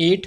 8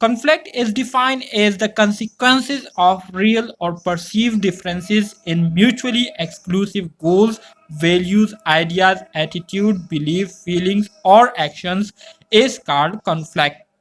conflict is defined as the consequences of real or perceived differences in mutually exclusive goals, values, ideas, attitude, belief, feelings or actions is called conflict.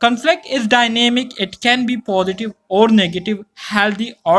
conflict is dynamic, it can be positive or negative, healthy or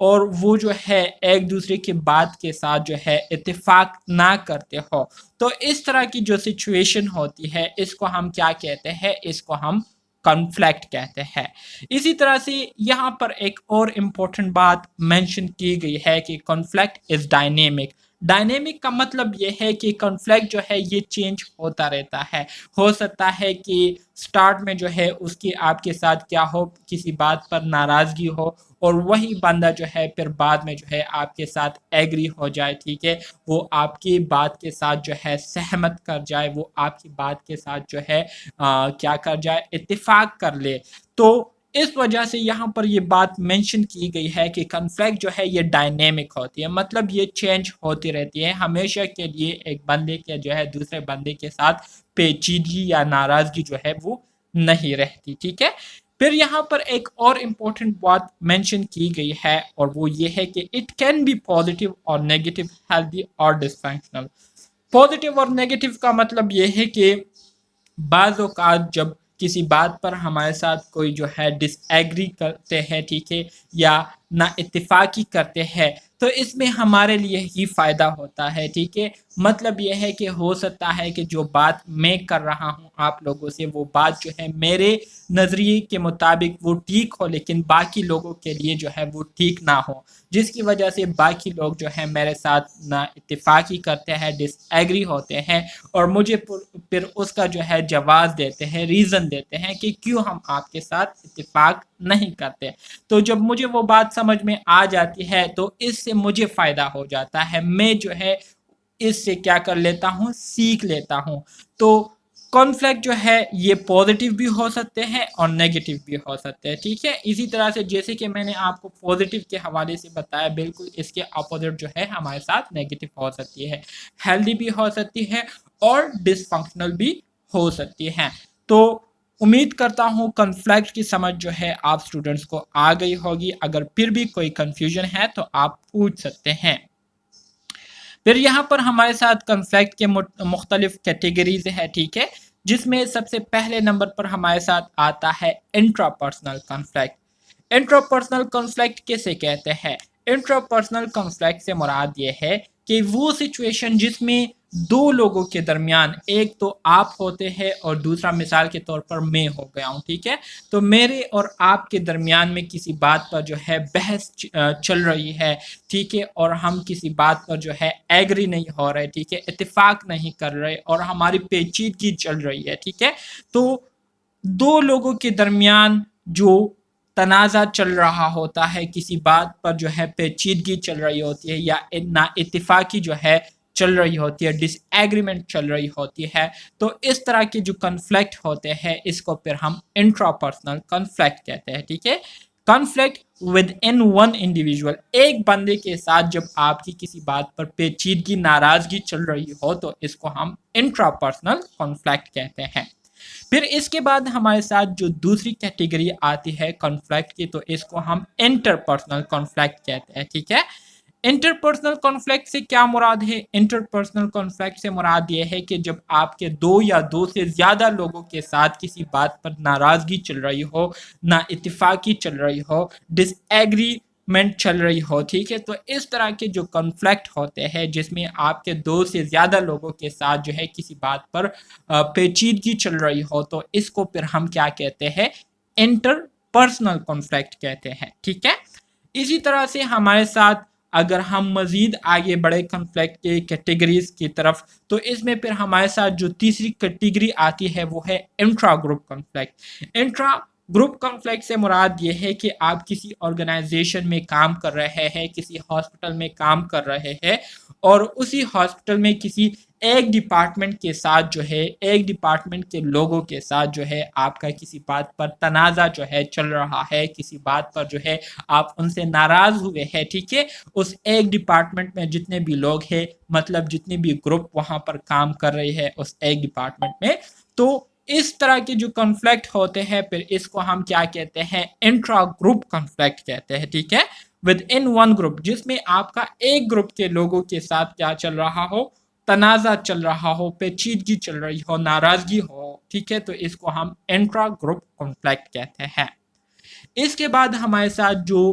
اور وہ جو ہے ایک دوسرے کی بات کے ساتھ جو ہے اتفاق نہ کرتے ہو، تو اس طرح کی جو سچویشن ہوتی ہے اس کو ہم کیا کہتے ہیں، اس کو ہم کنفلکٹ کہتے ہیں۔ اسی طرح سے یہاں پر ایک اور امپورٹنٹ بات مینشن کی گئی ہے کہ کنفلکٹ از ڈائنیمک۔ ڈائنیمک کا مطلب یہ ہے کہ کنفلکٹ جو ہے یہ چینج ہوتا رہتا ہے۔ ہو سکتا ہے کہ سٹارٹ میں جو ہے اس کی آپ کے ساتھ کیا ہو، کسی بات پر ناراضگی ہو، اور وہی بندہ جو ہے پھر بعد میں جو ہے آپ کے ساتھ ایگری ہو جائے، ٹھیک ہے، وہ آپ کی بات کے ساتھ جو ہے سہمت کر جائے، وہ آپ کی بات کے ساتھ جو ہے کیا کر جائے، اتفاق کر لے۔ تو اس وجہ سے یہاں پر یہ بات مینشن کی گئی ہے کہ کنفلکٹ جو ہے یہ ڈائنیمک ہوتی ہے، مطلب یہ چینج ہوتی رہتی ہے، ہمیشہ کے لیے ایک بندے کے جو ہے دوسرے بندے کے ساتھ پیچیدگی یا ناراضگی جو ہے وہ نہیں رہتی، ٹھیک ہے۔ پھر یہاں پر ایک اور امپورٹنٹ بات مینشن کی گئی ہے، اور وہ یہ ہے کہ اٹ کین بی پازیٹیو اور نیگیٹو، ہیلدی اور ڈسفنکشنل۔ پازیٹیو اور نیگیٹو کا مطلب یہ ہے کہ بعض اوقات جب کسی بات پر ہمارے ساتھ کوئی جو ہے ڈس ایگری کرتے ہیں، ٹھیک ہے، یا نا اتفاقی کرتے ہیں، تو اس میں ہمارے لیے ہی فائدہ ہوتا ہے، ٹھیک ہے۔ مطلب یہ ہے کہ ہو سکتا ہے کہ جو بات میں کر رہا ہوں آپ لوگوں سے، وہ بات جو ہے میرے نظریے کے مطابق وہ ٹھیک ہو، لیکن باقی لوگوں کے لیے جو ہے وہ ٹھیک نہ ہو، جس کی وجہ سے باقی لوگ جو ہے میرے ساتھ نا اتفاقی کرتے ہیں، ڈس ایگری ہوتے ہیں، اور مجھے پھر اس کا جو ہے جواز دیتے ہیں، ریزن دیتے ہیں کہ کیوں ہم آپ کے ساتھ اتفاق نہیں کرتے۔ تو جب مجھے وہ بات سمجھ میں آ جاتی ہے تو اس سے مجھے فائدہ ہو جاتا ہے، میں جو ہے اس سے کیا کر لیتا ہوں، سیکھ لیتا ہوں۔ تو کانفلکٹ جو ہے یہ پازیٹیو بھی ہو سکتے ہیں اور نیگیٹو بھی ہو سکتے ہیں، ٹھیک ہے۔ اسی طرح سے جیسے کہ میں نے آپ کو پازیٹیو کے حوالے سے بتایا، بالکل اس کے اپوزٹ جو ہے ہمارے ساتھ نیگیٹو ہو سکتی ہے، ہیلدی بھی ہو سکتی ہے اور ڈس فنکشنل بھی ہو سکتی ہے۔ تو امید کرتا ہوں کنفلکٹ کی سمجھ جو ہے آپ اسٹوڈنٹس کو آ گئی ہوگی۔ اگر پھر بھی کوئی کنفیوژن ہے تو آپ پوچھ سکتے ہیں۔ پھر یہاں پر ہمارے ساتھ کنفلکٹ کے مختلف کیٹیگریز ہے، ٹھیک ہے، جس میں سب سے پہلے نمبر پر ہمارے ساتھ آتا ہے intra personal conflict. Intra personal conflict کیسے کہتے ہیں؟ انٹرا پرسنل کنفلکٹ سے مراد یہ ہے کہ وہ سچویشن جس میں دو لوگوں کے درمیان، ایک تو آپ ہوتے ہیں اور دوسرا مثال کے طور پر میں ہو گیا ہوں، ٹھیک ہے، تو میرے اور آپ کے درمیان میں کسی بات پر جو ہے بحث چل رہی ہے، ٹھیک ہے، اور ہم کسی بات پر جو ہے ایگری نہیں ہو رہے، ٹھیک ہے، اتفاق نہیں کر رہے، اور ہماری پیچیدگی چل رہی ہے، ٹھیک ہے۔ تو دو لوگوں کے درمیان جو تنازع چل رہا ہوتا ہے، کسی بات پر جو ہے پیچیدگی چل رہی ہوتی ہے، یا نا اتفاقی جو ہے چل رہی ہوتی ہے، ڈس ایگریمنٹ چل رہی ہوتی ہے، تو اس طرح کے جو کنفلکٹ ہوتے ہیں اس کو پھر ہم انٹرا پرسنل کنفلکٹ کہتے ہیں، ٹھیک ہے۔ Conflict with in one individual, ایک بندے کے ساتھ جب آپ کی کسی بات پر پیچیدگی، ناراضگی چل رہی ہو تو اس کو ہم انٹرا پرسنل کنفلکٹ کہتے ہیں۔ پھر اس کے بعد ہمارے ساتھ جو دوسری کیٹیگری آتی ہے کنفلکٹ کی، تو اس کو ہم انٹر پرسنل کنفلکٹ کہتے ہیں، ٹھیک ہے۔ انٹر پرسنل کنفلکٹ سے کیا مراد ہے؟ انٹر پرسنل کنفلکٹ سے مراد یہ ہے کہ جب آپ کے دو یا دو سے زیادہ لوگوں کے ساتھ کسی بات پر ناراضگی چل رہی ہو، نا اتفاقی چل رہی ہو، ڈس ایگریمنٹ چل رہی ہو، ٹھیک ہے، تو اس طرح کے جو کنفلکٹ ہوتے ہیں جس میں آپ کے دو سے زیادہ لوگوں کے ساتھ جو ہے کسی بات پر پیچیدگی چل رہی ہو، تو اس کو پھر ہم کیا کہتے ہیں؟ انٹر پرسنل کنفلکٹ کہتے ہیں، ٹھیک ہے۔ اسی طرح سے ہمارے ساتھ اگر ہم مزید آگے بڑے کنفلکٹ کے کیٹیگریز کی طرف، تو اس میں پھر ہمارے ساتھ جو تیسری کیٹیگری آتی ہے وہ ہے intra group conflict. Intra group conflict سے مراد یہ ہے کہ آپ کسی آرگنائزیشن میں کام کر رہے ہیں، کسی ہاسپٹل میں کام کر رہے ہیں، اور اسی ہاسپٹل میں کسی ایک ڈپارٹمنٹ کے ساتھ جو ہے، ایک ڈپارٹمنٹ کے لوگوں کے ساتھ جو ہے آپ کا کسی بات پر تنازع جو ہے چل رہا ہے، کسی بات پر جو ہے آپ ان سے ناراض ہوئے ہیں، ٹھیک ہے۔ اس ایک ڈپارٹمنٹ میں جتنے بھی لوگ ہیں، مطلب جتنے بھی گروپ وہاں پر کام کر رہے ہیں اس ایک ڈپارٹمنٹ میں، تو اس طرح کے جو کنفلکٹ ہوتے ہیں پھر اس کو ہم کیا کہتے ہیں؟ انٹرا گروپ کنفلکٹ کہتے ہیں، ٹھیک ہے، ود ان ون گروپ، جس میں آپ کا ایک گروپ کے لوگوں کے ساتھ کیا چل رہا ہو؟ تنازع چل رہا ہو، پیچیدگی چل رہی ہو، ناراضگی ہو، ٹھیک ہے، تو اس کو ہم انٹرا گروپ کنفلکٹ کہتے ہیں۔ اس کے بعد ہمارے ساتھ جو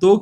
2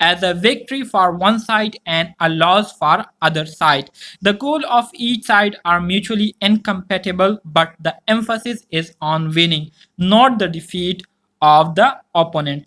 as a victory for one side and a loss for other side. The goal of each side are mutually incompatible, but the emphasis is on winning, not the defeat of the opponent.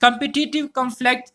competitive conflict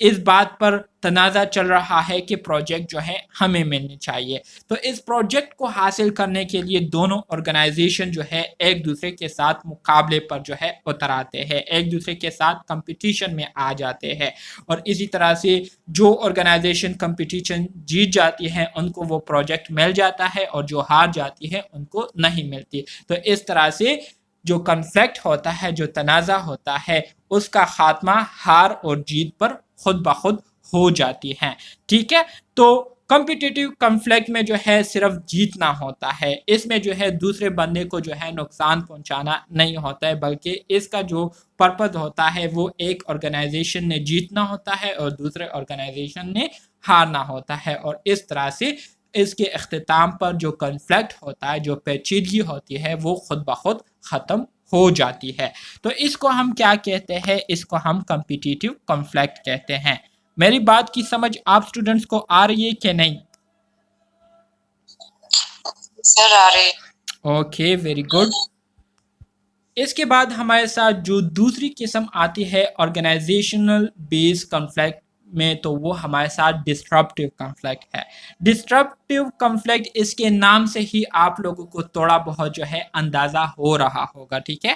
اس بات پر تنازع چل رہا ہے کہ project جو ہے ہمیں ملنی چاہیے. تو اس پروجیکٹ کو حاصل کرنے کے لیے دونوں آرگنائزیشن جو ہے ایک دوسرے کے ساتھ مقابلے پر جو ہے اتر آتے ہیں, ایک دوسرے کے ساتھ کمپٹیشن میں آ جاتے ہیں, اور اسی طرح سے جو آرگنائزیشن کمپٹیشن جیت جاتی ہے ان کو وہ پروجیکٹ مل جاتا ہے, اور جو ہار جاتی ہے ان کو نہیں ملتی. تو اس طرح سے جو کنفلکٹ ہوتا ہے, جو تنازع ہوتا ہے, اس کا خاتمہ ہار اور جیت پر خود بخود ہو جاتی ہیں. ٹھیک ہے, تو کمپٹیٹیو کنفلکٹ میں جو ہے صرف جیتنا ہوتا ہے, اس میں جو ہے دوسرے بندے کو جو ہے نقصان پہنچانا نہیں ہوتا ہے, بلکہ اس کا جو پرپز ہوتا ہے وہ ایک آرگنائزیشن نے جیتنا ہوتا ہے اور دوسرے آرگنائزیشن نے ہارنا ہوتا ہے. اور اس طرح سے اس کے اختتام پر جو کنفلکٹ ہوتا ہے, جو پیچیدگی ہوتی ہے, وہ خود بخود ختم ہو جاتی ہے. تو اس کو ہم کیا کہتے ہیں؟ اس کو ہم کمپٹیٹیو کنفلکٹ کہتے ہیں. میری بات کی سمجھ آپ اسٹوڈنٹس کو آ رہی ہے کہ نہیں؟ سر آ رہی. Okay, very good. اس کے بعد ہمارے ساتھ جو دوسری قسم آتی ہے آرگنائزیشنل بیس کنفلکٹ میں, تو وہ ہمارے ساتھ ڈسٹرپٹیو کنفلکٹ ہے. ڈسٹرپٹیو کنفلکٹ, اس کے نام سے ہی آپ لوگوں کو تھوڑا بہت جو ہے اندازہ ہو رہا ہوگا. ٹھیک ہے,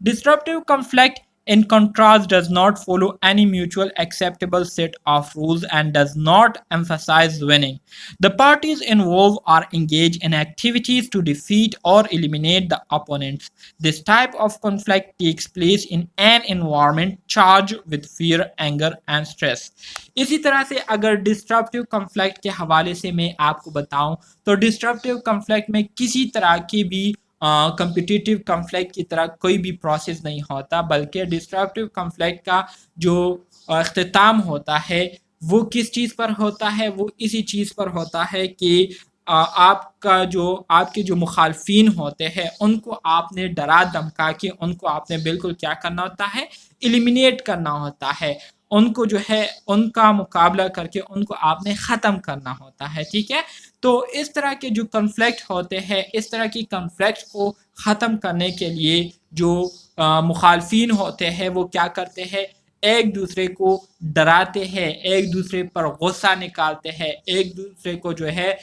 disruptive conflict in contrast does not follow any mutual acceptable set of rules and does not emphasize winning. The parties involved are engaged in activities to defeat or eliminate the opponents. This type of conflict takes place in an environment charged with fear, anger and stress. اسی طرح سے اگر disruptive conflict کے حوالے سے میں آپ کو بتاؤں تو ڈسٹرپٹیو کنفلکٹ میں کسی طرح کی بھی کمپٹیٹیو کنفلکٹ کی طرح کوئی بھی پروسیس نہیں ہوتا, بلکہ ڈسٹرپٹیو کنفلکٹ کا جو اختتام ہوتا ہے وہ کس چیز پر ہوتا ہے؟ وہ اسی چیز پر ہوتا ہے کہ آپ کے جو مخالفین ہوتے ہیں ان کو آپ نے ڈرا دھمکا کے ان کو آپ نے بالکل کیا کرنا ہوتا ہے؟ ایلیمینیٹ کرنا ہوتا ہے, ان کو جو ہے ان کا مقابلہ کر کے ان کو آپ نے ختم کرنا ہوتا ہے. ٹھیک ہے, تو اس طرح کے جو کنفلکٹ ہوتے ہیں, اس طرح کی کنفلکٹ کو ختم کرنے کے لیے جو مخالفین ہوتے ہیں وہ کیا کرتے ہیں؟ ایک دوسرے کو ڈراتے ہیں, ایک دوسرے پر غصہ نکالتے ہیں, ایک دوسرے کو جو ہے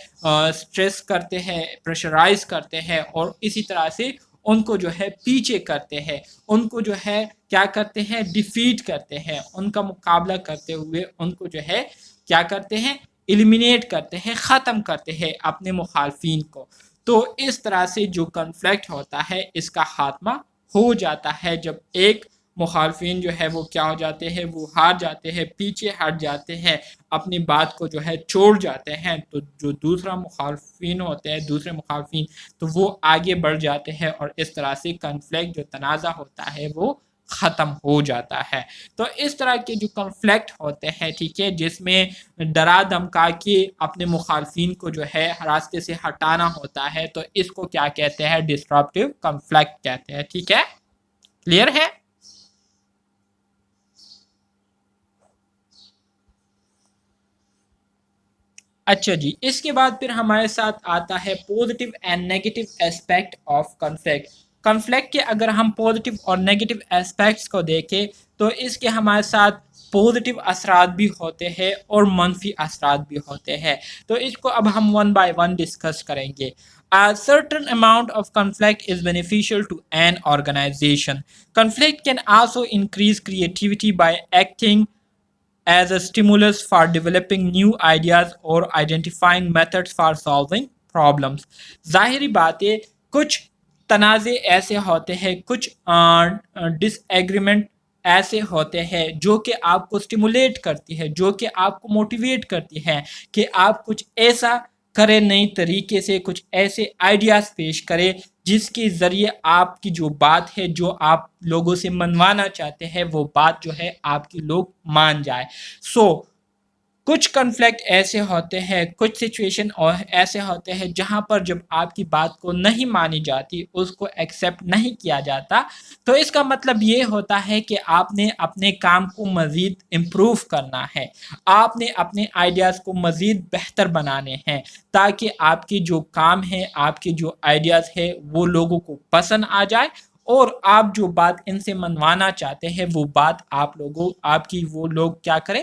سٹریس کرتے ہیں, پریشرائز کرتے ہیں, اور اسی طرح سے ان کو جو ہے پیچھے کرتے ہیں, ان کو جو ہے کیا کرتے ہیں؟ ڈیفیٹ کرتے ہیں, ان کا مقابلہ کرتے ہوئے ان کو جو ہے کیا کرتے ہیں؟ ایلیمینیٹ کرتے ہیں, ختم کرتے ہیں اپنے مخالفین کو. تو اس طرح سے جو کنفلکٹ ہوتا ہے اس کا خاتمہ ہو جاتا ہے جب ایک مخالفین جو ہے وہ کیا ہو جاتے ہیں؟ وہ ہار جاتے ہیں, پیچھے ہٹ جاتے ہیں, اپنی بات کو جو ہے چھوڑ جاتے ہیں. تو جو دوسرے مخالفین تو وہ آگے بڑھ جاتے ہیں, اور اس طرح سے کنفلکٹ جو تنازع ہوتا ہے وہ ختم ہو جاتا ہے. تو اس طرح کے جو کنفلکٹ ہوتے ہیں, ٹھیک ہے, جس میں ڈرا دھمکا کے اپنے مخالفین کو جو ہے راستے سے ہٹانا ہوتا ہے, تو اس کو کیا کہتے ہیں؟ ڈسٹرپٹیو کنفلکٹ کہتے ہیں. ٹھیک ہے, کلیئر ہے؟ اچھا جی, اس کے بعد پھر ہمارے ساتھ آتا ہے positive and negative aspect of conflict. Conflict کے اگر ہم پوزیٹیو اور نیگیٹو اسپیکٹس کو دیکھیں تو اس کے ہمارے ساتھ پوزیٹیو اثرات بھی ہوتے ہیں اور منفی اثرات بھی ہوتے ہیں. تو اس کو اب ہم ون بائی ون ڈسکس کریں گے. A certain amount of conflict is beneficial to an organization. Conflict can also increase creativity by acting as a stimulus for developing new ideas or identifying methods for solving problems. ظاہری بات ہے, کچھ تنازع ایسے ہوتے ہیں, کچھ ڈس ایگریمنٹ ایسے ہوتے ہیں جو کہ آپ کو سٹیمولیٹ کرتی ہے, جو کہ آپ کو موٹیویٹ کرتی ہے کہ آپ کچھ ایسا کرے, نئی طریقے سے کچھ ایسے آئیڈیاز پیش کرے جس کے ذریعے آپ کی جو بات ہے, جو آپ لوگوں سے منوانا چاہتے ہیں, وہ بات جو ہے آپ کی لوگ مان جائے. کچھ کنفلکٹ ایسے ہوتے ہیں, کچھ سچویشن ایسے ہوتے ہیں جہاں پر جب آپ کی بات کو نہیں مانی جاتی, اس کو ایکسیپٹ نہیں کیا جاتا, تو اس کا مطلب یہ ہوتا ہے کہ آپ نے اپنے کام کو مزید امپروو کرنا ہے, آپ نے اپنے آئیڈیاز کو مزید بہتر بنانے ہیں, تاکہ آپ کی جو کام ہے, آپ کے جو آئیڈیاز ہے وہ لوگوں کو پسند آ جائے, اور آپ جو بات ان سے منوانا چاہتے ہیں وہ بات آپ کی وہ لوگ کیا کریں؟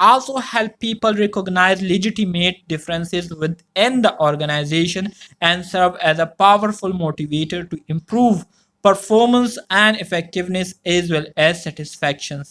also help people recognize legitimate differences within the organization and serve as a powerful motivator to improve performance and effectiveness as well as satisfaction।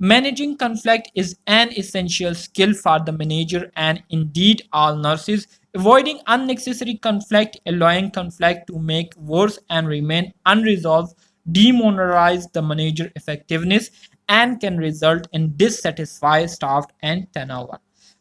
managing conflict is an essential skill for the manager and indeed all nurses. Avoiding unnecessary conflict, allowing conflict to make worse and remain unresolved, demoralize the manager effectiveness and can result in dissatisfied staff and turnover.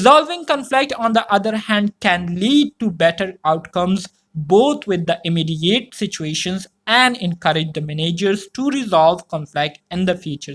Resolving conflict, on the other hand, can lead to better outcomes both with the immediate situations and encourage the managers to resolve conflict in the future।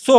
so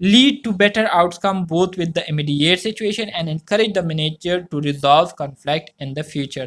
lead to better outcome both with the immediate situation and encourage the manager to resolve conflict in the future।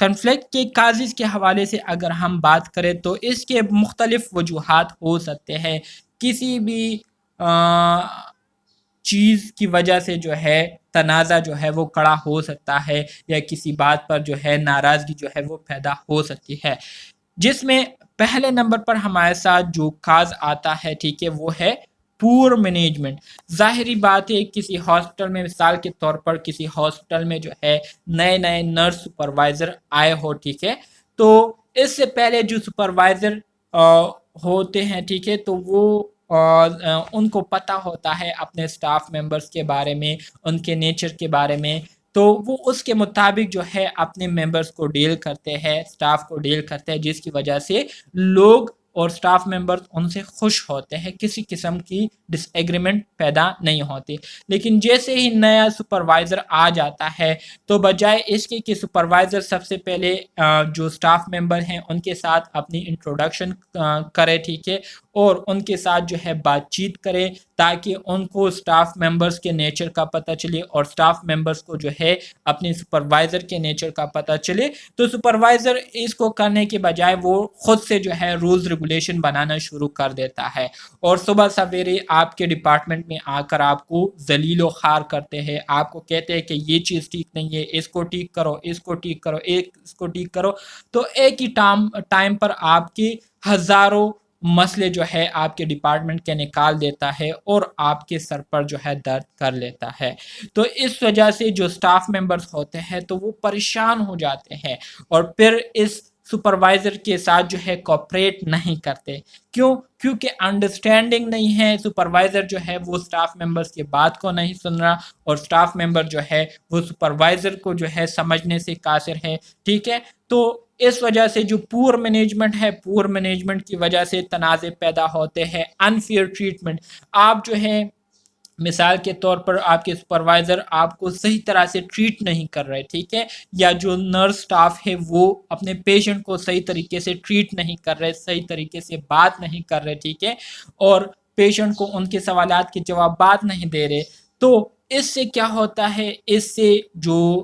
Conflict کے causes کے حوالے سے اگر ہم بات کریں تو اس کے مختلف وجوہات ہو سکتے ہیں. کسی بھی چیز کی وجہ سے جو ہے تنازع جو ہے وہ کڑا ہو سکتا ہے، یا کسی بات پر جو ہے ناراضگی جو ہے وہ پیدا ہو سکتی ہے، جس میں پہلے نمبر پر ہمارے ساتھ جو کاز آتا ہے، ٹھیک ہے، وہ ہے پور مینجمنٹ. ظاہری بات ہے کسی ہاسپٹل میں، مثال کے طور پر کسی ہاسپٹل میں جو ہے نئے نئے نرس سپروائزر آئے ہو، ٹھیک ہے، تو اس سے پہلے جو سپروائزر ہوتے ہیں، ٹھیک ہے، تو وہ ان کو پتہ ہوتا ہے اپنے سٹاف ممبرز کے بارے میں، ان کے نیچر کے بارے میں، تو وہ اس کے مطابق جو ہے اپنے ممبرز کو ڈیل کرتے ہیں، سٹاف کو ڈیل کرتے ہیں، جس کی وجہ سے لوگ اور سٹاف ممبرز ان سے خوش ہوتے ہیں، کسی قسم کی ڈس ایگریمنٹ پیدا نہیں ہوتی. لیکن جیسے ہی نیا سپروائزر آ جاتا ہے تو بجائے اس کے کہ سپروائزر سب سے پہلے جو سٹاف ممبر ہیں ان کے ساتھ اپنی انٹروڈکشن کرے، ٹھیک ہے، اور ان کے ساتھ جو ہے بات چیت کرے تاکہ ان کو سٹاف ممبرز کے نیچر کا پتہ چلے اور سٹاف ممبرز کو جو ہے اپنے سپروائزر کے نیچر کا پتہ چلے، تو سپروائزر اس کو کرنے کے بجائے وہ خود سے جو ہے رولز ریگولیشن بنانا شروع کر دیتا ہے، اور صبح سویرے آپ کے ڈپارٹمنٹ میں آ کر آپ کو ذلیل و خوار کرتے ہیں، آپ کو کہتے ہیں کہ یہ چیز ٹھیک نہیں ہے، اس کو ٹھیک کرو، اس کو ٹھیک کرو، اس کو ٹھیک کرو. تو ایک ہی ٹائم پر آپ کی ہزاروں مسئلے جو ہے آپ کے ڈپارٹمنٹ کے نکال دیتا ہے اور آپ کے سر پر جو ہے درد کر لیتا ہے. تو اس وجہ سے جو سٹاف ممبرز ہوتے ہیں تو وہ پریشان ہو جاتے ہیں اور پھر اس سپروائزر کے ساتھ جو ہے کوپریٹ نہیں کرتے. کیونکہ انڈرسٹینڈنگ نہیں ہے، سپروائزر جو ہے وہ سٹاف ممبرز کی بات کو نہیں سن رہا، اور سٹاف ممبر جو ہے وہ سپروائزر کو جو ہے سمجھنے سے قاصر ہے، ٹھیک ہے. تو اس وجہ سے جو پور مینجمنٹ ہے، پور مینجمنٹ کی وجہ سے تنازع پیدا ہوتے ہیں. انفیئر ٹریٹمنٹ، آپ جو ہے مثال کے طور پر آپ کے سپروائزر آپ کو صحیح طرح سے ٹریٹ نہیں کر رہے، ٹھیک ہے، یا جو نرس سٹاف ہے وہ اپنے پیشنٹ کو صحیح طریقے سے ٹریٹ نہیں کر رہے، صحیح طریقے سے بات نہیں کر رہے، ٹھیک ہے، اور پیشنٹ کو ان کے سوالات کے جوابات نہیں دے رہے، تو اس سے کیا ہوتا ہے، اس سے جو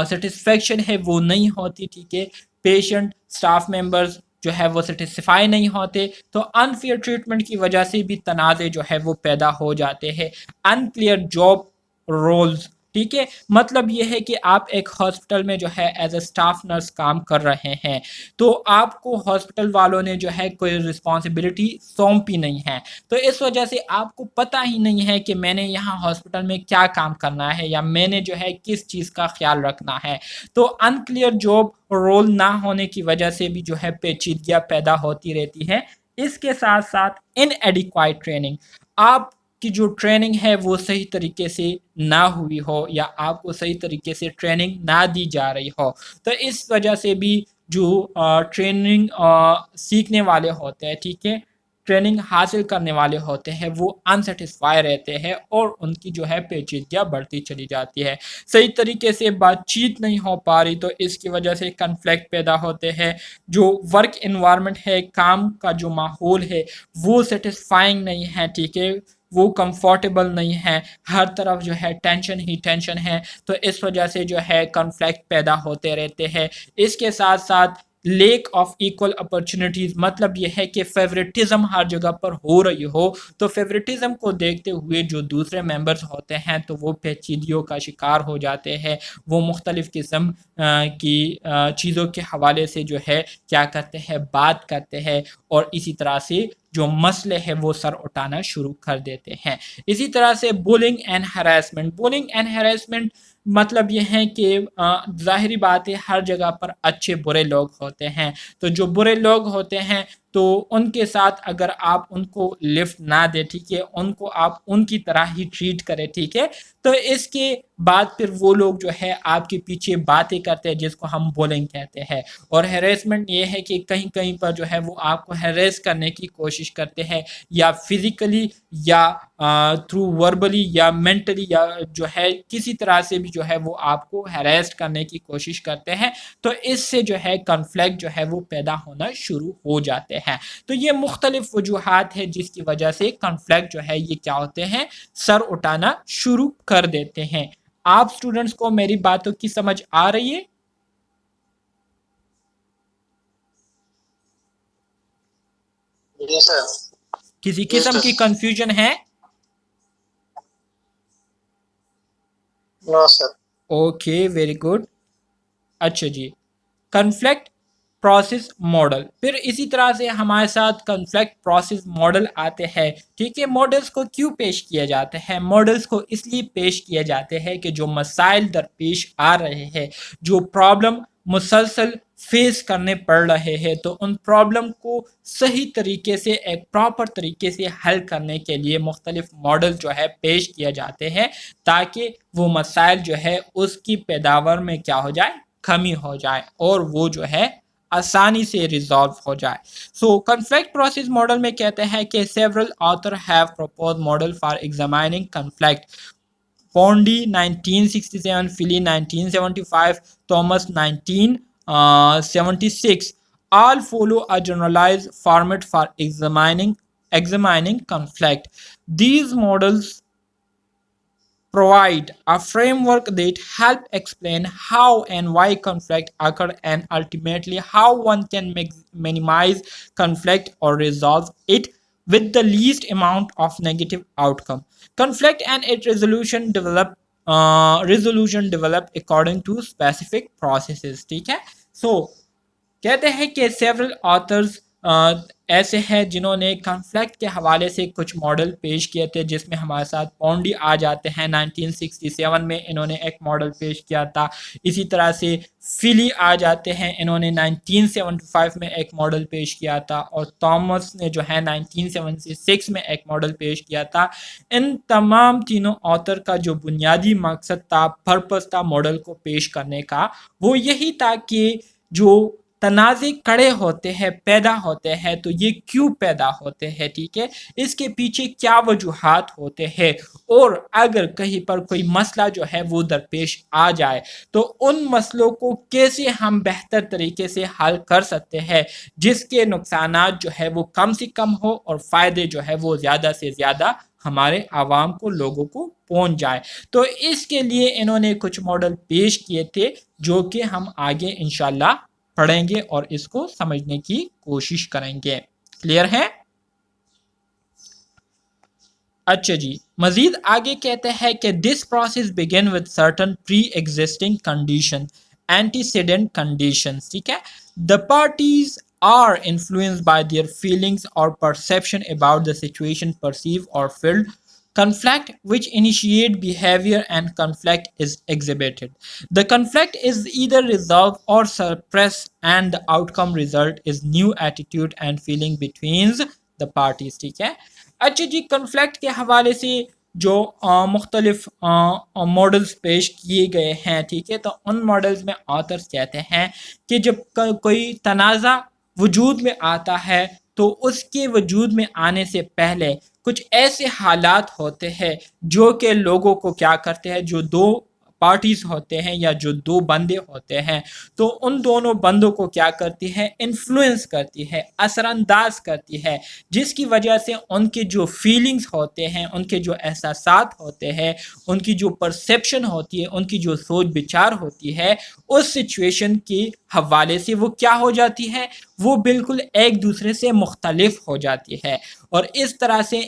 سیٹسفیکشن ہے وہ نہیں ہوتی، ٹھیک ہے، پیشنٹ سٹاف ممبرز جو ہے وہ سیٹسفائی نہیں ہوتے، تو انفیئر ٹریٹمنٹ کی وجہ سے بھی تنازع جو ہے وہ پیدا ہو جاتے ہیں. انکلیئر جاب رولز، ٹھیک ہے، مطلب یہ ہے کہ آپ ایک ہاسپٹل میں جو ہے ایز اے سٹاف نرس کام کر رہے ہیں، تو آپ کو ہاسپٹل والوں نے جو ہے کوئی رسپانسبلٹی سونپی نہیں ہے، تو اس وجہ سے آپ کو پتہ ہی نہیں ہے کہ میں نے یہاں ہاسپٹل میں کیا کام کرنا ہے، یا میں نے جو ہے کس چیز کا خیال رکھنا ہے. تو انکلیئر جاب رول نہ ہونے کی وجہ سے بھی جو ہے پیچیدگیاں پیدا ہوتی رہتی ہے. اس کے ساتھ ساتھ ان ایڈیکوائٹ ٹریننگ، آپ کی جو ٹریننگ ہے وہ صحیح طریقے سے نہ ہوئی ہو، یا آپ کو صحیح طریقے سے ٹریننگ نہ دی جا رہی ہو، تو اس وجہ سے بھی جو ٹریننگ سیکھنے والے ہوتے ہیں، ٹھیک ہے، ٹریننگ حاصل کرنے والے ہوتے ہیں، وہ انسیٹسفائی رہتے ہیں اور ان کی جو ہے پیچیدگیاں بڑھتی چلی جاتی ہے. صحیح طریقے سے بات چیت نہیں ہو پا رہی، تو اس کی وجہ سے کنفلکٹ پیدا ہوتے ہیں. جو ورک انوائرمنٹ ہے، کام کا جو ماحول ہے وہ سیٹسفائنگ نہیں ہے، ٹھیک ہے، وہ کمفورٹیبل نہیں ہے، ہر طرف جو ہے ٹینشن ہی ٹینشن ہے، تو اس وجہ سے جو ہے کنفلکٹ پیدا ہوتے رہتے ہیں. اس کے ساتھ ساتھ لیک آف ایکول اپرچونٹیز، مطلب یہ ہے کہ فیوریٹزم ہر جگہ پر ہو رہی ہو، تو فیوریٹزم کو دیکھتے ہوئے جو دوسرے ممبرز ہوتے ہیں تو وہ پیچیدگیوں کا شکار ہو جاتے ہیں، وہ مختلف قسم کی چیزوں کے حوالے سے جو ہے کیا کرتے ہیں، بات کرتے ہیں، اور اسی طرح سے جو مسئلے ہیں وہ سر اٹھانا شروع کر دیتے ہیں. اسی طرح سے bowling and harassment, bowling and harassment مطلب یہ ہے کہ ظاہری بات ہے ہر جگہ پر اچھے برے لوگ ہوتے ہیں، تو جو برے لوگ ہوتے ہیں تو ان کے ساتھ اگر آپ ان کو لفٹ نہ دیں، ٹھیک ہے، ان کو آپ ان کی طرح ہی ٹریٹ کریں، ٹھیک ہے، تو اس کے بعد پھر وہ لوگ جو ہے آپ کے پیچھے باتیں کرتے ہیں جس کو ہم بولنگ کہتے ہیں. اور ہیریسمنٹ یہ ہے کہ کہیں کہیں پر جو ہے وہ آپ کو ہیریس کرنے کی کوشش کرتے ہیں، یا فزیکلی یا تھرو وربلی یا مینٹلی، یا جو ہے کسی طرح سے بھی جو ہے وہ آپ کو ہیریس کرنے کی کوشش کرتے ہیں، تو اس سے جو ہے کنفلکٹ جو ہے وہ پیدا ہونا شروع ہو جاتے ہیں. تو یہ مختلف وجوہات ہیں جس کی وجہ سے کنفلکٹ جو ہے یہ کیا ہوتے ہیں، سر اٹھانا شروع کر دیتے ہیں. آپ اسٹوڈنٹس کو میری باتوں کی سمجھ آ رہی ہے؟ جی سر. کسی قسم کی کنفیوژن ہے؟ No sir. Okay very good. اچھا جی، کنفلکٹ پروسیس ماڈل. پھر اسی طرح سے ہمارے ساتھ کنفلکٹ پروسیس ماڈل آتے ہیں. ٹھیک ہے، ماڈلس کو کیوں پیش کیا جاتے ہیں؟ ماڈلس کو اس لیے پیش کیا جاتے ہیں کہ جو مسائل درپیش آ رہے ہیں، جو پرابلم مسلسل فیس کرنے پڑ رہے ہیں، تو ان پرابلم کو صحیح طریقے سے ایک پراپر طریقے سے حل کرنے کے لیے مختلف ماڈل جو ہے پیش کیا جاتے ہیں، تاکہ وہ مسائل جو ہے اس کی پیداوار میں کیا ہو جائے، کمی ہو جائے، اور وہ جو ہے آسانی سے ریزالو ہو جائے. سو کنفلکٹ پروسیس ماڈل میں کہتے ہیں کہ several author have propose model for examining conflict. Pondy 1967، Filley 1975، Thomas 1976. All follow a generalized format for examining conflict. These models provide a framework that help explain how and why conflict occur, and ultimately how one can minimize conflict or resolve it with the least amount of negative outcome. Conflict and its resolution develop according to specific processes. ٹھیک ہے. So کہتے ہیں کہ several authors ایسے ہیں جنہوں نے conflict کے حوالے سے کچھ ماڈل پیش کیے تھے، جس میں ہمارے ساتھ پونڈی آ جاتے ہیں. 1967 میں انہوں نے ایک ماڈل پیش کیا تھا. اسی طرح سے فلی آ جاتے ہیں، انہوں نے 1975 میں ایک ماڈل پیش کیا تھا، اور تھامس نے جو ہے 1976 میں ایک ماڈل پیش کیا تھا. ان تمام تینوں آتھر کا جو بنیادی مقصد تھا، پرپس تھا ماڈل کو پیش کرنے کا، وہ یہی تھا کہ جو تنازع کڑے ہوتے ہیں، پیدا ہوتے ہیں، تو یہ کیوں پیدا ہوتے ہیں؟ ٹھیک ہے، اس کے پیچھے کیا وجوہات ہوتے ہیں، اور اگر کہیں پر کوئی مسئلہ جو ہے وہ درپیش آ جائے تو ان مسئلوں کو کیسے ہم بہتر طریقے سے حل کر سکتے ہیں، جس کے نقصانات جو ہے وہ کم سے کم ہو اور فائدے جو ہے وہ زیادہ سے زیادہ ہمارے عوام کو، لوگوں کو پہنچ جائے. تو اس کے لیے انہوں نے کچھ ماڈل پیش کیے تھے، جو کہ ہم آگے انشاءاللہ پڑھیں گے اور اس کو سمجھنے کی کوشش کریں گے. کلیئر ہے؟ اچھا جی، مزید آگے کہتے ہیں کہ دس process begin with certain pre existing condition, antecedent conditions. ٹھیک ہے، the parties are influenced by their feelings or perception about the situation perceived or felt. Conflict which initiate behavior and conflict is exhibited. The conflict is either resolved or suppressed, and the outcome result is new attitude and feeling between the parties. ٹھیک ہے. اچھا جی، conflict کے حوالے سے جو مختلف models پیش کیے گئے ہیں، ٹھیک ہے، تو ان ماڈلز میں آتھرز کہتے ہیں کہ جب کوئی تنازع وجود میں آتا ہے تو اس کے وجود میں آنے سے پہلے کچھ ایسے حالات ہوتے ہیں جو کہ لوگوں کو کیا کرتے ہیں، جو دو پارٹیز ہوتے ہیں یا جو دو بندے ہوتے ہیں، تو ان دونوں بندوں کو کیا کرتی ہے، انفلوئنس کرتی ہے، اثر انداز کرتی ہے، جس کی وجہ سے ان کے جو فیلنگز ہوتے ہیں، ان کے جو احساسات ہوتے ہیں، ان کی جو پرسیپشن ہوتی ہے، ان کی جو سوچ بچار ہوتی ہے، اس سچویشن کے حوالے سے وہ کیا ہو جاتی ہے، وہ بالکل ایک دوسرے سے مختلف ہو جاتی ہے. اور اس طرح سے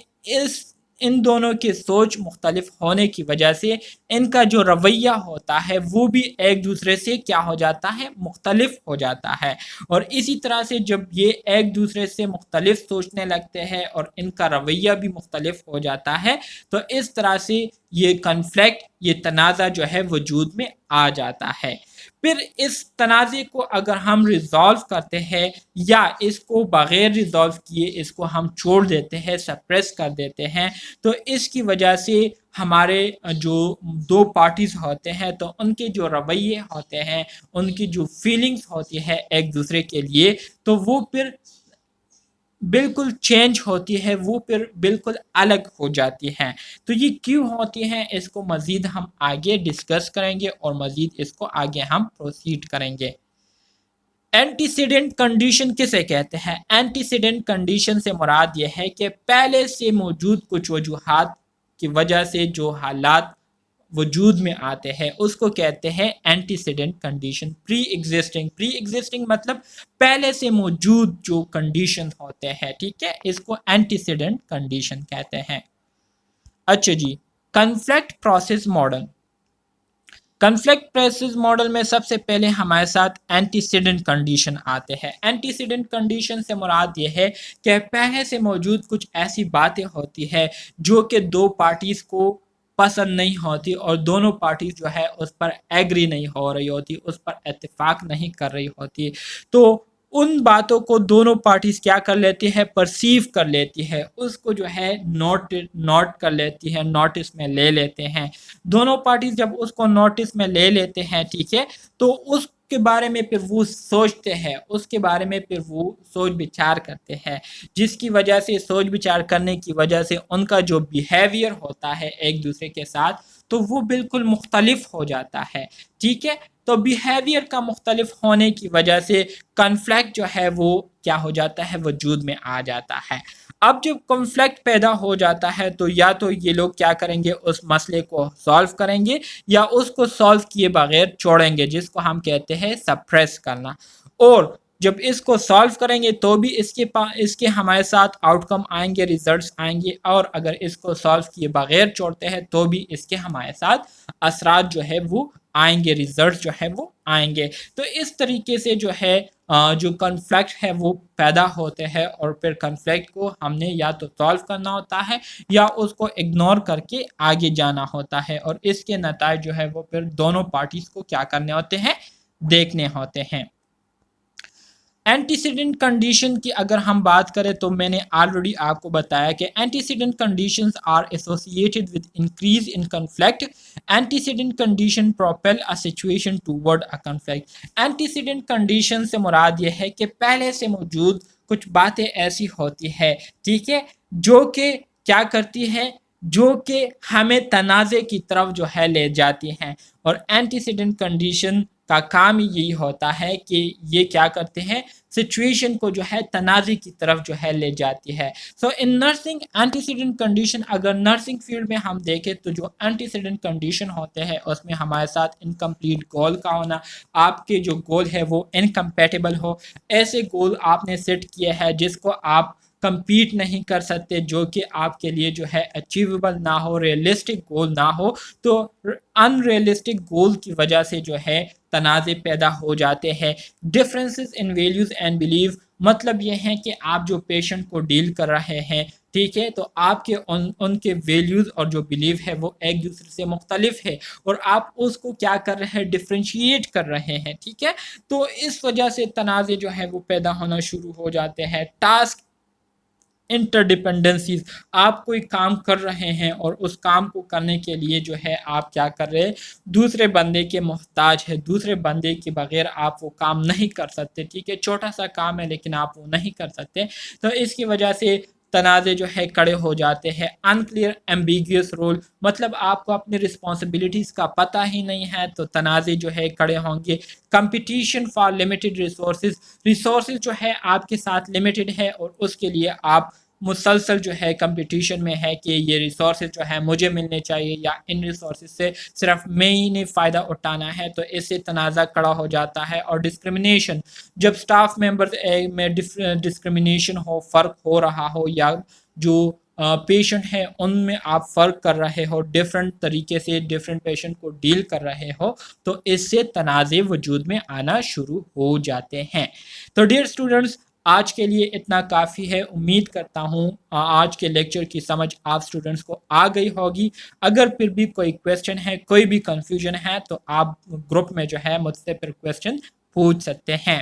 ان دونوں کی سوچ مختلف ہونے کی وجہ سے ان کا جو رویہ ہوتا ہے وہ بھی ایک دوسرے سے کیا ہو جاتا ہے، مختلف ہو جاتا ہے. اور اسی طرح سے جب یہ ایک دوسرے سے مختلف سوچنے لگتے ہیں اور ان کا رویہ بھی مختلف ہو جاتا ہے، تو اس طرح سے یہ کنفلکٹ، یہ تنازع جو ہے وجود میں آ جاتا ہے. پھر اس تنازع کو اگر ہم ریزالو کرتے ہیں یا اس کو بغیر ریزالو کیے اس کو ہم چھوڑ دیتے ہیں، سپریس کر دیتے ہیں، تو اس کی وجہ سے ہمارے جو دو پارٹیز ہوتے ہیں تو ان کے جو رویے ہوتے ہیں، ان کی جو فیلنگز ہوتی ہے ایک دوسرے کے لیے، تو وہ پھر بالکل چینج ہوتی ہے، وہ پھر بالکل الگ ہو جاتی ہیں. تو یہ کیوں ہوتی ہیں، اس کو مزید ہم آگے ڈسکس کریں گے اور مزید اس کو آگے ہم پروسیڈ کریں گے. اینٹیسیڈنٹ کنڈیشن کسے کہتے ہیں؟ اینٹیسیڈنٹ کنڈیشن سے مراد یہ ہے کہ پہلے سے موجود کچھ وجوہات کی وجہ سے جو حالات وجود میں آتے ہیں اس کو کہتے ہیں اینٹیسیڈنٹ کنڈیشن. پری ایگزسٹنگ مطلب پہلے سے موجود جو کنڈیشن ہوتے ہیں, ٹھیک ہے, اس کو اینٹیسیڈنٹ کنڈیشن کہتے ہیں. اچھا جی, conflict process model. Conflict process model میں سب سے پہلے ہمارے ساتھ اینٹیسیڈنٹ کنڈیشن آتے ہیں. اینٹیسیڈنٹ کنڈیشن سے مراد یہ ہے کہ پہلے سے موجود کچھ ایسی باتیں ہوتی ہے جو کہ دو پارٹیز کو پسند نہیں ہوتی اور دونوں پارٹیز جو ہے اس پر ایگری نہیں ہو رہی ہوتی, اس پر اتفاق نہیں کر رہی ہوتی. تو ان باتوں کو دونوں پارٹیز کیا کر لیتی ہے, پرسیو کر لیتی ہے, اس کو جو ہے نوٹ کر لیتی ہے, نوٹس میں لے لیتے ہیں. دونوں پارٹیز جب اس کو نوٹس میں لے لیتے ہیں, ٹھیک ہے, تو اس کے بارے میں پھر وہ سوچتے ہیں, اس کے بارے میں پھر وہ سوچ بچار کرتے ہیں, جس کی وجہ سے سوچ بچار کرنے کی وجہ سے ان کا جو بیہیویئر ہوتا ہے ایک دوسرے کے ساتھ تو وہ بالکل مختلف ہو جاتا ہے. ٹھیک ہے, تو بیہیویئر کا مختلف ہونے کی وجہ سے کنفلکٹ جو ہے وہ کیا ہو جاتا ہے, وجود میں آ جاتا ہے. اب جب کنفلکٹ پیدا ہو جاتا ہے تو یا تو یہ لوگ کیا کریں گے, اس مسئلے کو سالو کریں گے یا اس کو سالو کیے بغیر چھوڑیں گے, جس کو ہم کہتے ہیں سپریس کرنا. اور جب اس کو سالو کریں گے تو بھی اس کے ہمارے ساتھ آؤٹ کم آئیں گے, ریزلٹس آئیں گے, اور اگر اس کو سالو کیے بغیر چھوڑتے ہیں تو بھی اس کے ہمارے ساتھ اثرات جو ہے وہ آئیں گے, ریزلٹس جو ہے وہ آئیں گے. تو اس طریقے سے جو ہے جو کنفلکٹ ہے وہ پیدا ہوتے ہیں اور پھر کنفلکٹ کو ہم نے یا تو سالو کرنا ہوتا ہے یا اس کو اگنور کر کے آگے جانا ہوتا ہے, اور اس کے نتائج جو ہے وہ پھر دونوں پارٹیز کو کیا کرنے ہوتے ہیں, دیکھنے ہوتے ہیں. اینٹیسیڈنٹ کنڈیشن کی اگر ہم بات کریں تو میں نے آلریڈی آپ کو بتایا کہ antecedent conditions are associated with increase in conflict. Antecedent condition propel a situation toward a conflict. Antecedent condition سے مراد یہ ہے کہ پہلے سے موجود کچھ باتیں ایسی ہوتی ہے, ٹھیک ہے, جو کہ کیا کرتی ہے, جو کہ ہمیں تنازع کی طرف جو ہے لے جاتی ہیں. اور اینٹیسیڈنٹ کنڈیشن کا کام یہی ہوتا ہے کہ یہ کیا کرتے ہیں, سچویشن کو جو ہے تنازع کی طرف جو ہے لے جاتی ہے. سو ان نرسنگ اینٹیسیڈنٹ کنڈیشن, اگر نرسنگ فیلڈ میں ہم دیکھیں تو جو اینٹیسیڈنٹ کنڈیشن ہوتے ہیں اس میں ہمارے ساتھ انکمپلیٹ گول کا ہونا, آپ کے جو گول ہے وہ انکمپیٹیبل ہو, ایسے گول آپ نے سیٹ کیے ہیں جس کو آپ کمپیٹ نہیں کر سکتے, جو کہ آپ کے لیے جو ہے اچیویبل نہ ہو, ریئلسٹک گول نہ ہو, تو ان ریئلسٹک گول کی وجہ سے جو ہے تنازع پیدا ہو جاتے ہیں. Differences in values and belief, مطلب یہ ہے کہ آپ جو پیشنٹ کو ڈیل کر رہے ہیں, ٹھیک ہے, تو آپ کے ان کے ویلیوز اور جو بلیف ہے وہ ایک دوسرے سے مختلف ہے اور آپ اس کو کیا کر رہے ہیں, ڈفرینشیٹ کر رہے ہیں, ٹھیک ہے. تو اس وجہ سے تنازع جو ہے وہ پیدا ہونا شروع ہو جاتے ہیں. ٹاسک انٹرڈیپنڈنسیز, آپ کوئی کام کر رہے ہیں اور اس کام کو کرنے کے لیے جو ہے آپ کیا کر رہے ہیں, دوسرے بندے کے محتاج ہے, دوسرے بندے کے بغیر آپ وہ کام نہیں کر سکتے, ٹھیک ہے, چھوٹا سا کام ہے لیکن آپ وہ نہیں کر سکتے. تو اس کی وجہ سے تنازع جو ہے کڑے ہو جاتے ہیں. انکلیئر ایمبیگیوس رول, مطلب آپ کو اپنی رسپانسبلٹیز کا پتہ ہی نہیں ہے تو تنازع جو ہے کڑے ہوں گے. کمپٹیشن فار لمیٹڈ ریسورسز جو ہے آپ کے ساتھ لمیٹڈ ہے اور اس کے لیے آپ مسلسل جو ہے کمپٹیشن میں ہے کہ یہ ریسورسز جو ہے مجھے ملنے چاہیے یا ان ریسورسز سے صرف میں ہی نے فائدہ اٹھانا ہے, تو اس سے تنازع کڑا ہو جاتا ہے. اور ڈسکرمنیشن, جب سٹاف ممبرز میں ڈسکرمنیشن ہو, فرق ہو رہا ہو, یا جو پیشنٹ ہے ان میں آپ فرق کر رہے ہو, ڈیفرنٹ طریقے سے ڈیفرنٹ پیشنٹ کو ڈیل کر رہے ہو, تو اس سے تنازع وجود میں آنا شروع ہو جاتے ہیں. تو ڈیئر اسٹوڈنٹس, آج کے لیے اتنا کافی ہے. امید کرتا ہوں آج کے لیکچر کی سمجھ آپ اسٹوڈنٹس کو آ گئی ہوگی. اگر پھر بھی کوئی کویسچن ہے, کوئی بھی کنفیوژن ہے, تو آپ گروپ میں جو ہے مجھ سے پھر کویسچن پوچھ سکتے ہیں.